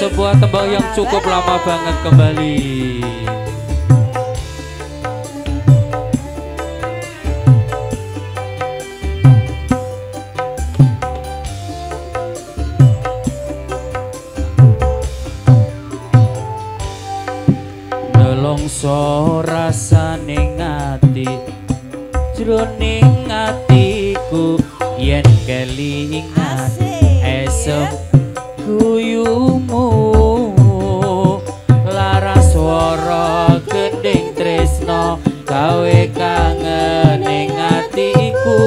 sebuah tembang yang cukup lama banget kembali. Nelongso rasane ngati jroning atiku yen kelingan esem guyumu laras swara gending tresno gawe kangen ing atiku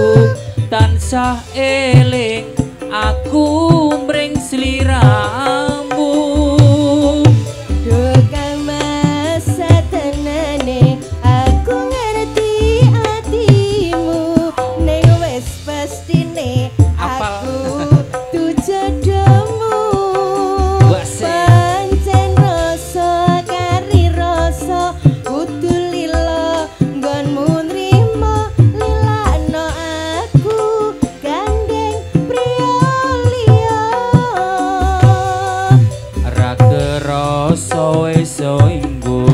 tansah eling aku mring sliramu Duka masa tenane aku ngerti hatimu ning wis pastine aku tuh jodohmu pancen rasa kari rasa kudu lila nggonmu nrimo lilakno aku gandeng priya liya ra kerasa wis inggo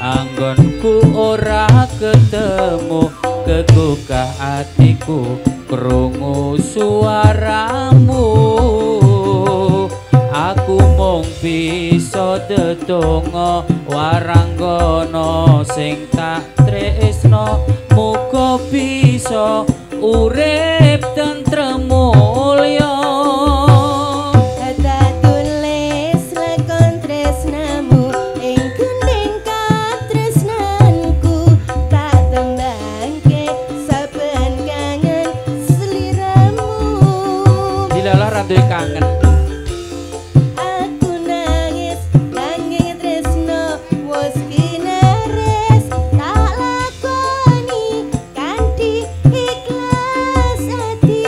anggonku ora ketemu kegugah atiku krungu suaramu aku mung bisa ndedonga waranggana sing tak tresno muga bisa urip tentrem mulya tak tulis lakon tresnamu ing kuning katresnanku tak tembangke saben kangen sliramu dilalah randuwe kangen aku nangis nanging tresno wis kinares tak lakoni kanthi ikhlas hati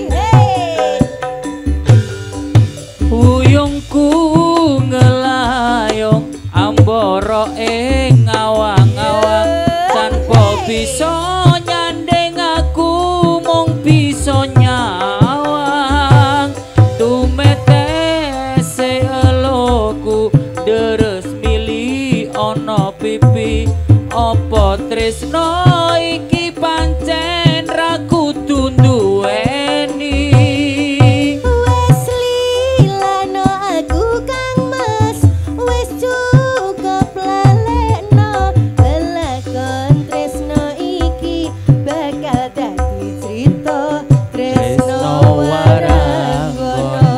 hey. Uyungku ngelayong ambara ing awang-awang tanpa bisa nyandeng aku mung bisa nyawang tumetese eloku deres mili ana pipi apa tresno iki pancen ra kudu duweni Wes lilano aku kang mas wes cukup lalekno lakon tresno iki bakal dadi cerita tresno waranggono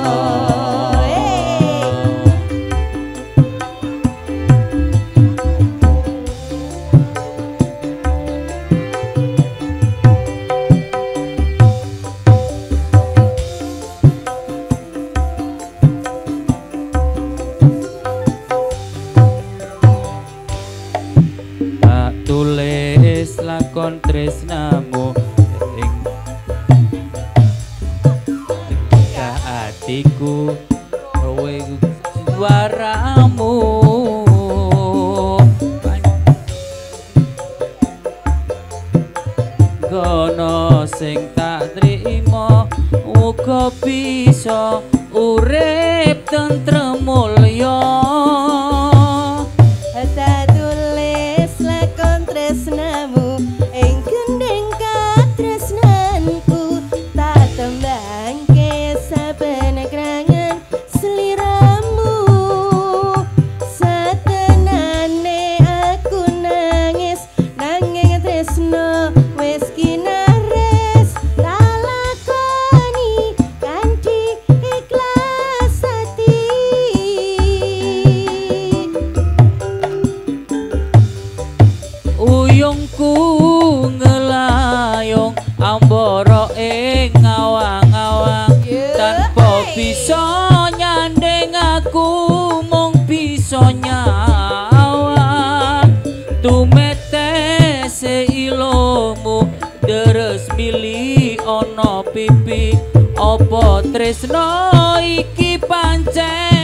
tak tulis lakon tresnamu ing atiku kowe suaramu gono sing tak trimo muga bisa urip tentrem mulya tak tulis lakon tresnamu ing gendeng katresnanku tak tembangke saben krangan sliramu satenane aku nangis nanging tresno wis kinares tak lakoni kanthi ikhlas hati uyungku ngelayong ambara ing awang-awang tanpa bisa nyandeng aku mung bisa nyawang tumetese ilomu deres mili ana pipi apa tresno iki pancen